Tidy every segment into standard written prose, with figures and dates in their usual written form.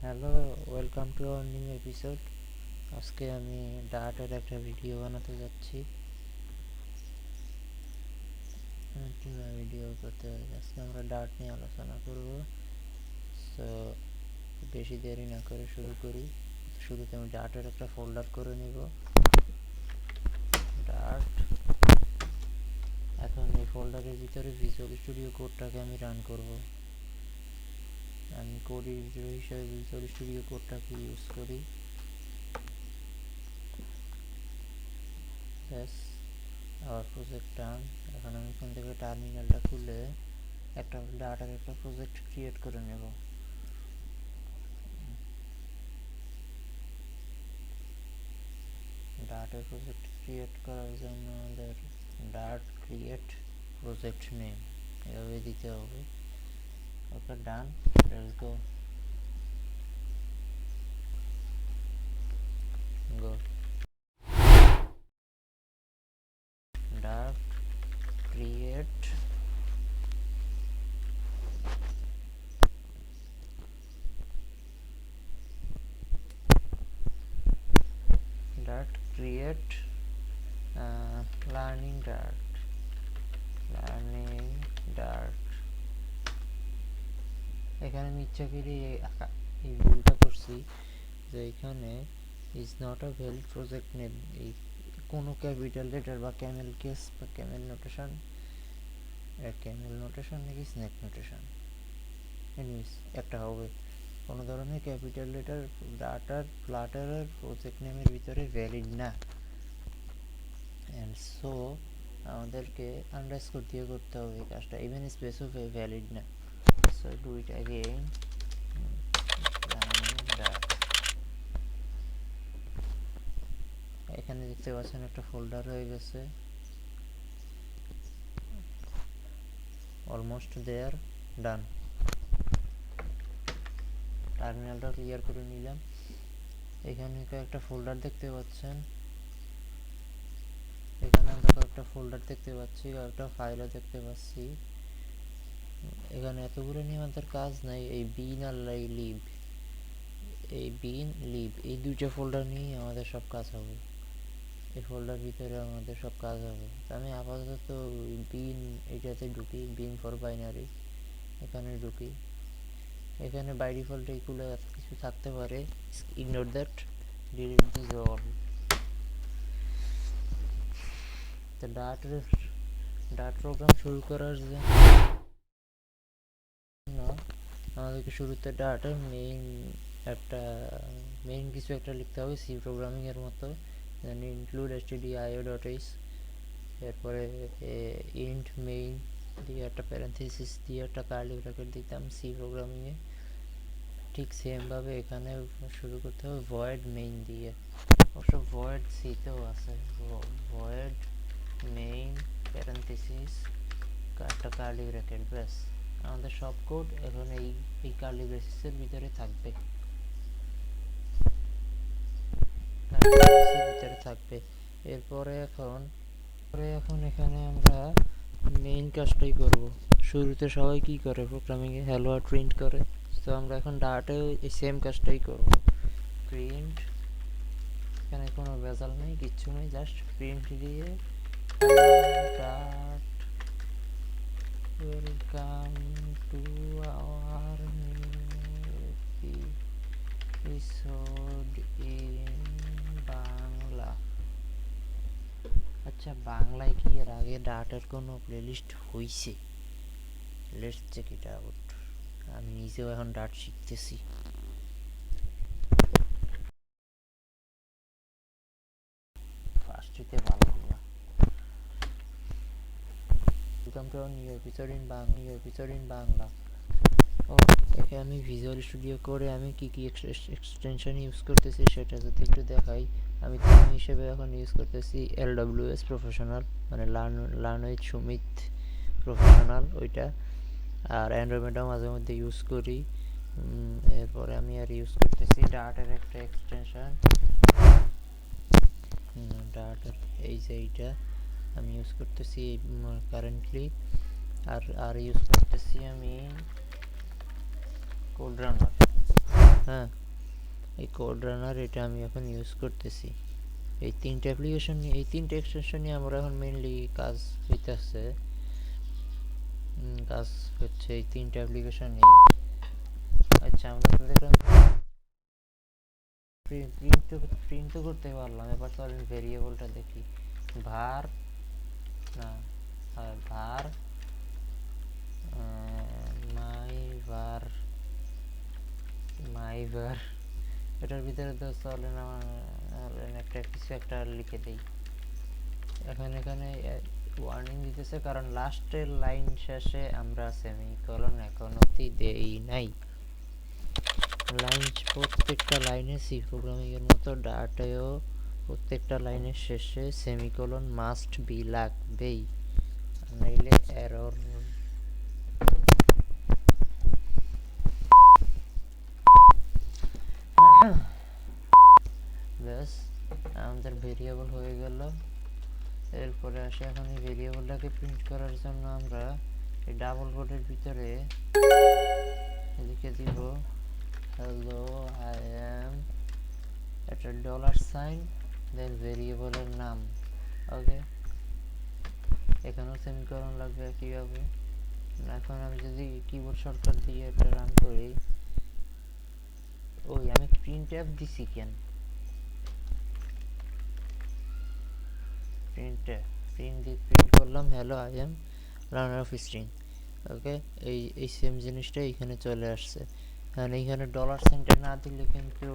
Hello, welcome to our new episode. আজকে আমি ডার্টের একটা ভিডিও বানাতে যাচ্ছি। আজকে আমরা ডার্ট নিয়ে আলোচনা করব। সো বেশি দেরি না করে শুরু করি। শুরুতে আমি ডার্টের একটা ফোল্ডার করে নিব, ডার্ট। এখন এই ফোল্ডারের ভিতরে ভিজুয়াল স্টুডিও কোডটাকে আমি রান করব। আমি কোড এডিটর হিসেবে ভিজুয়াল স্টুডিও কোডটাকে ইউজ করি। ব্যাস, আওয়ার প্রজেক্ট ডান। এখন আমি এখান থেকে টার্মিনালটা খুলে একটা ডাটার একটা প্রজেক্ট ক্রিয়েট করে নেব। ডাটার প্রজেক্ট ক্রিয়েট করার জন্য আমাদের ডাট ক্রিয়েট প্রজেক্ট নেম এভাবে দিতে হবে। Okay, done. Let's go go dot create dot create learning dot. এখানে আমি ইচ্ছা করি এই ভুলটা করছি যে এখানে is not a valid project name, এই কোনো ক্যাপিটাল লেটার বা ক্যামেল কেস বা ক্যামেল নোটেশন নাকি স্নেক নোটেশন, এনিওয়েজ একটা হবে। কোনো ধরনের ক্যাপিটাল লেটার ডাটার ফ্লাটারের প্রজেক্ট নেমের ভিতরে ভ্যালিড না। অ্যান্ড সো আমাদেরকে আন্ডারস্কোর দিয়ে করতে হবে এই কাজটা, ইভেন স্পেসও ভ্যালিড না। So do it again. এখানে দেখতে পাচ্ছেন একটা ফোল্ডার হয়ে গেছে, অলমোস্ট দেয়ার, ডান। টার্মিনালটা ক্লিয়ার করে নিলাম। এখানে কয়েকটা ফোল্ডার দেখতে পাচ্ছেন, এখানে আমরা কয়েকটা ফোল্ডার দেখতে পাচ্ছি, কয়েকটা ফাইলও দেখতে পাচ্ছি। এখানে এতগুলো নিয়ে আমাদের কাজ নাই। এই বিন আর লিভ, এই দুইটা ফোল্ডার নিয়ে আমাদের সব কাজ হবে। এই ফোল্ডার ভিতরে আমাদের সব কাজ হবে। আমি আপাতত বিন এটাতে ঢুকি, বিন ফর বাইনারি এখানে ঢুকি। এখানে বাই ডিফল্ট এইগুলো কিছু থাকতে পারে, ignore that, delete this all. তো ডাট প্রোগ্রাম শুরু করার জন্য আমাদেরকে শুরুতে ডাটার মেইন কিছু একটা লিখতে হবে, সি প্রোগ্রামিং এর মতো। ইনক্লুড stdio.h, এরপরে ইন্ট মেইন দিয়ে একটা প্যারেনথেসিস দিয়ে একটা কার্লি ব্র্যাকেট দিতাম সি প্রোগ্রামিংয়ে। ঠিক সেমভাবে এখানে শুরু করতে হবে ভয়েড মেইন দিয়ে। অবশ্য ভয়েড সিতেও আছে, ভয়েড মেইন প্যারেনথেসিস একটা কার্লি ব্র্যাকেট। ব্যাস, আমাদের সব কোড এখন এই কার্লি ব্রেসেসের ভিতরে থাকবে, এরপরে এখন এখানে আমরা মেইন কাজটাই করব। শুরুতে সবাই কি করে প্রোগ্রামিংয়ে, হ্যালো ওয়ার্ল্ড প্রিন্ট করে। তো আমরা এখন ডাটায় এই সেম কাজটাই করব, প্রিন্ট। এখানে কোনো ভেজাল নেই, কিচ্ছু নেই, জাস্ট প্রিন্ট দিয়ে ডাট welcome to our episode in Bangla. আচ্ছা, বাংলায় কি এর আগে ডাটার কোনো প্লেলিস্ট হইছে? Let's check it out. আমি নিজেও এখন ডাট শিখতেছি। ফার্স্টে ভালো না। Welcome to new episode in Bangla. ও, এখানে আমি ভিজুয়াল স্টুডিও করে আমি কি কি এক্সটেনশন ইউজ করতেছি সেটা যদি একটু দেখাই। আমি থিম হিসেবে এখন ইউজ করতেছি LWS প্রফেশনাল, মানে লার্ন উইথ সুমিত প্রফেশনাল, ওইটা। আর অ্যান্ড্রয়েডও মাঝে মধ্যে ইউজ করি। এরপরে আমি আর ইউজ করতেছি ডার্টের একটা এক্সটেনশন, ডার্টের এই যে এইটা আমি ইউজ করতেছি কারেন্টলি। আর ইউজ করতেছি আমি কোড রানার। হ্যাঁ, এই কোড রানার এটা আমি এখন ইউজ করতেছি। এই তিনটে অ্যাপ্লিকেশন নিয়ে, এই তিনটে এক্সটেনশন নিয়ে আমরা এখন মেইনলি কাজ হইতেছে। কাজ হচ্ছে এই তিনটে অ্যাপ্লিকেশন নেই। আচ্ছা, আমরা তো দেখলাম প্রিন্ট তো করতে পারলাম। এবার চলেন ভেরিয়েবলটা দেখি। ভার না, হ্যাঁ ভার মাই var এটার ভিতরে তো চলেন আমার একটা কিছু একটা লিখে দেই। এখন এখানে ওয়ার্নিং দিতেছে কারণ লাস্টের লাইন শেষে আমরা সেমিকোলন এখন অবধি দেই নাই। লাইন প্রত্যেকটা লাইনে সি প্রোগ্রামিং এর মতো ডাটায়ও প্রত্যেকটা লাইনের শেষে সেমিকোলন মাস্ট বি লাগবেই, নাইলে এরর। ব্যাস, আমাদের ভেরিয়েবল হয়ে গেল। এরপরে আসে এখন এই ভেরিয়েবলটাকে প্রিন্ট করার জন্য আমরা এই ডাবল কোটের ভিতরে লিখে দিব হ্যালো আই এম, একটা ডলার সাইন, দেন ভেরিয়েবলের নাম। ওকে, এখানেও সেমিকোলন লাগবে কিভাবে। এখন আমি যদি কিবোর্ড শর্টকাট দিয়ে এটা রান করি, ওই আমি প্রিন্ট এফ দিছি কেন, প্রিন্ট করলাম hello I am runner of string. Okay, এই সেম জিনিসটা এখানে চলে আসছে। কারণ এইখানে ডলার সাইনটা না দিলে কিন্তু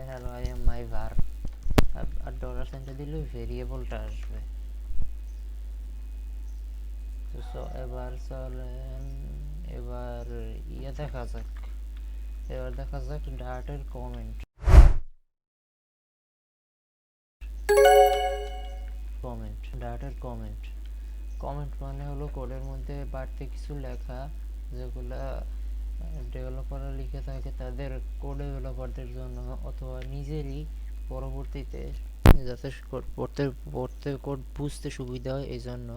hello I am my var, আর ডলার সাইনটা দিলে ভেরিয়েবলটা আসবে। তো এবার চলেন, এবার দেখা যাক, ডাটের কমেন্ট। ডাটের কমেন্ট মানে হলো কোডের মধ্যে বাড়তি কিছু লেখা, যেগুলা ডেভেলপাররা লিখে থাকে তাদের কোড ডেভেলপারদের জন্য, অথবা নিজেরই পরবর্তীতে যাতে পড়তে কোড বুঝতে সুবিধা হয়, এই জন্য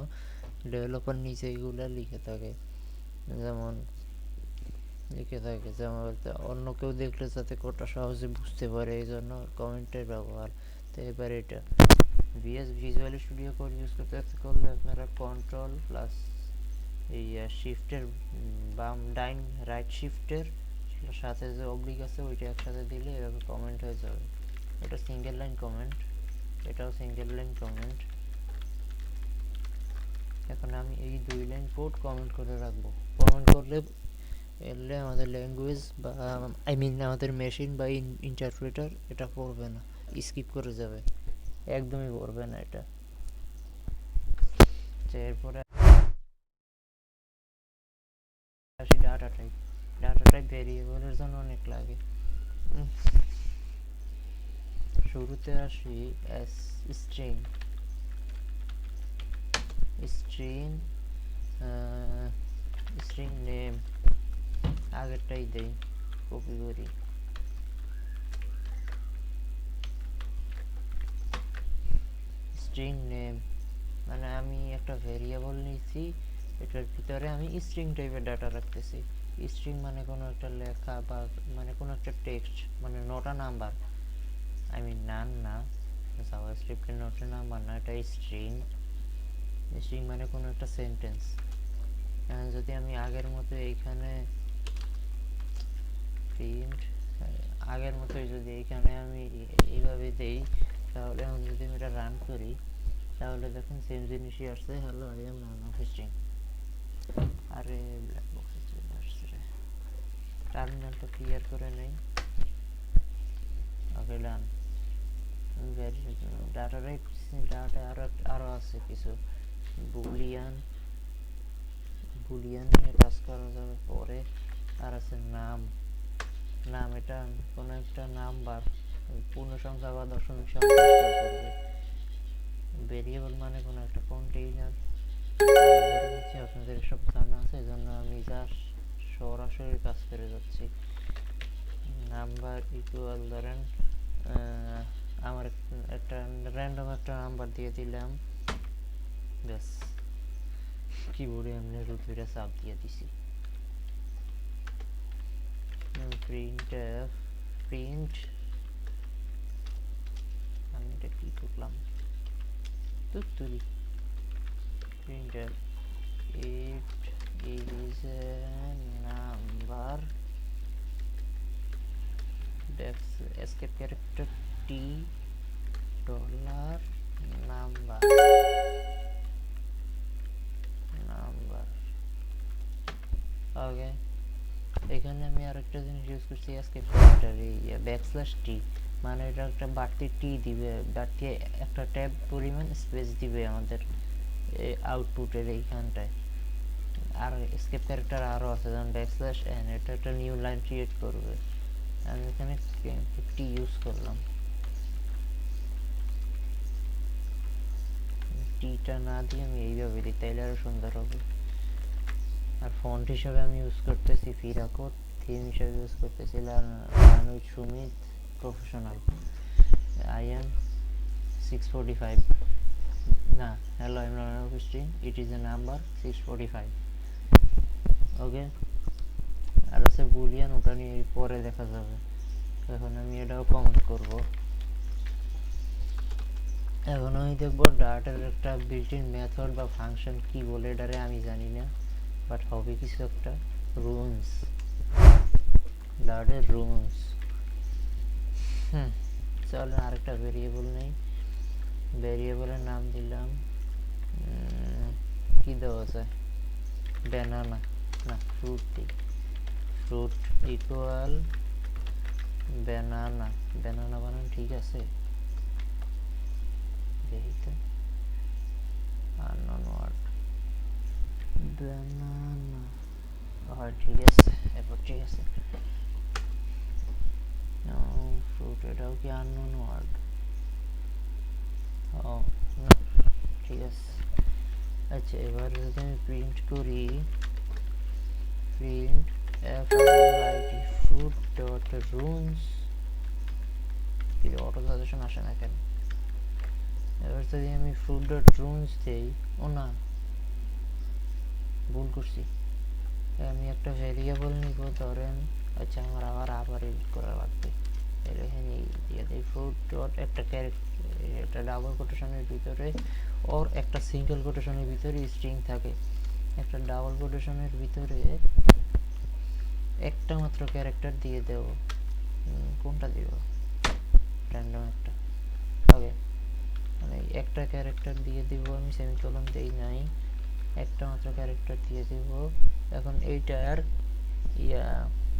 ডেভেলপার নিজে এগুলো লিখে থাকে। যেমন অন্য কেউ দেখলে যাতে কোডটা সহজে বুঝতে পারে, এই জন্য কমেন্টের ব্যবহার। তো এবার এটা ভিজুয়াল স্টুডিও কোড ইউজ করলে আপনারা কন্ট্রোল প্লাস এই শিফটের বাম ডাইন রাইট শিফটের সাথে যে অবলিক আছে ওইটা একসাথে দিলে এভাবে কমেন্ট হয়ে যাবে। এটা সিঙ্গেল লাইন কমেন্ট, এটাও সিঙ্গেল লাইন কমেন্ট। এখন আমি এই দুই লাইন কোড কমেন্ট করে রাখবো। কমেন্ট করলে এলে আমাদের ল্যাঙ্গুয়েজ বা আমাদের মেশিন বা ইন্টারপ্রেটার এটা পড়বে না, স্কিপ করে যাবে, একদমই পড়বে না এটা। এরপরে আসি ডাটা টাইপ ভেরিয়েবলের জন্য অনেক লাগে। শুরুতে আসি স্ট্রিং স্ট্রিং নেম আগেরটাই দেই, কপি করি। স্ট্রিং নেম মানে আমি একটা ভেরিয়েবল নিয়েছি, এটার ভিতরে আমি স্ট্রিং টাইপের ডাটা রাখতেছি। স্ট্রিং মানে কোনো একটা লেখা বা মানে কোনো একটা টেক্সট, মানে নট আ নাম্বার, নান না, জাভাস্ক্রিপ্টের নট আ নাম্বার না, এটা স্ট্রিং মানে কোনো একটা সেন্টেন্স। যদি আমি আগের মতো এইখানে প্রিন্ট আগের মতোই যদি এইখানে আমি এইভাবে দেই, তাহলে আমি যদি এটা রান করি, তাহলে দেখুন সেম জিনিসই আসছে, hello I M run of string. আরে ব্ল্যাক বক্সে চলে আসছে রে, টার্মিনালটা ক্লিয়ার করে নেই। ওকে ডান। ডাটা আরো আছে কিছু, বুলিয়ান নিয়ে কাজ করা যাবে পরে। আর আছে নাম, এটা কোনো একটা নাম্বার পূর্ণ সংখ্যা বা দশমিক সংখ্যা স্টোর করবে। ভেরিয়েবল মানে কোনো একটা কন্টেইনার। আপনাদের সব জানা আছে, এই জন্য আমি জাস্ট সরাসরি কাজ করে যাচ্ছি। নাম্বার ইকুয়াল ধরেন আমার একটা র্যান্ডম একটা নাম্বার দিয়ে দিলাম, ব্যাস কিবোর্ডে এমনি রুট দুইটা চাপ দিয়ে দিছি। printf print আমি এটা কি করলাম তুই printf it is a number escape character t dollar number ওকে এখানে আমি আরেকটা জিনিস ইউজ করছি escape character এই \t মানে এটা একটা বাড়তি টি দিবে বাড়তি একটা ট্যাব পরিমাণ স্পেস দিবে আমাদের আউটপুটের এইখানটায় আর escape character আরো আছে যেমন \n এটা একটা নিউ লাইন ক্রিয়েট করবে আমি এখানে টি ইউজ করলাম টিটা না দিয়ে আমি এইভাবে দিই তাইলে আরো সুন্দর হবে আর ফন্ট হিসেবে আমি ইউজ করতেছি ফিরাকোড থিম হিসেবে ইউজ করতেছি লানুজ সুমিত প্রফেশনাল I am 645 না hello I'm not Augustine it is a number 645 ওকে আর আছে বুলিয়ান ওটা নিয়ে পরে দেখা যাবে এখন আমি এটাও কমেন্ট করব এখন আমি দেখব ডাটার একটা বিল্ট ইন মেথড বা ফাংশন কি বলে এটারে আমি জানি না বাট হবে কিছু একটা রুনস ডাটার রুনস চলো আরেকটা ভেরিয়েবল নেই ভেরিয়েবলের নাম দিলাম কি দেওয়া যায় ব্যানানা না ফ্রুট দিই ফ্রুট ইকুয়াল ব্যানানা ব্যানানা বানান ঠিক আছে দেখি তো আননোন ওয়ার্ড ব্যানানা হয় ঠিক আছে এরপর ঠিক আছে ফ্রুট এটাও কি আননোন ওয়ার্ড ও না ঠিক আছে আচ্ছা এবার যদি আমি প্রিন্ট করি প্রিন্ট fruit dot runes কি অটো সাজেশন আসে না কেন এবার যদি আমি fruit dot runes দেই ও না ভুল করছি আমি একটা ভেরিয়েবল নিব ধরেন আচ্ছা আমার আবার এডিট করা লাগবে এখানে দিয়ে দেই fruit dot একটা একটা ডাবল কোটেশনের ভিতরে ওর একটা সিঙ্গেল কোটেশনের ভিতরে স্ট্রিং থাকে একটা ডাবল কোটেশনের ভিতরে একটা মাত্র ক্যারেক্টার দিয়ে দেব কোনটা দিব র্যান্ডম একটা ওকে মানে একটা ক্যারেক্টার দিয়ে দিব আমি সেমিকোলন দেই নাই একটা মাত্র ক্যারেক্টার দিয়ে দিব এখন এইটার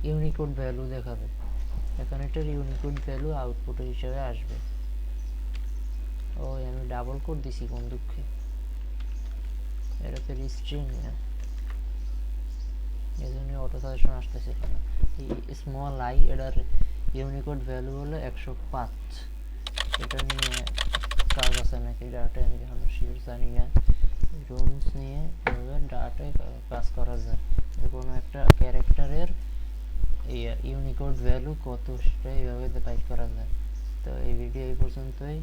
ইউনিকোড ভ্যালু দেখাবে এখন এটার ইউনিকোড ভ্যালু আউটপুট হিসেবে আসবে ও আমি ডাবল কোড দিছি কোন দুঃখে এটা তো স্ট্রিং না এজন্য অটো সাজেশন আসতেছে না এই স্মল আই এটার ইউনিকোড ভ্যালু হলো 105 এটা নিয়ে কাজ আছে নাকি ডাটা আমি এখনো শিওর জানি না রুমস নিয়ে এভাবে ডাটায় কাজ করা যায় কোনো একটা ক্যারেক্টারের ইউনিকোড ভ্যালু কত সেটা এইভাবে বাইর করা যায় তো এই ভিডিও এই পর্যন্তই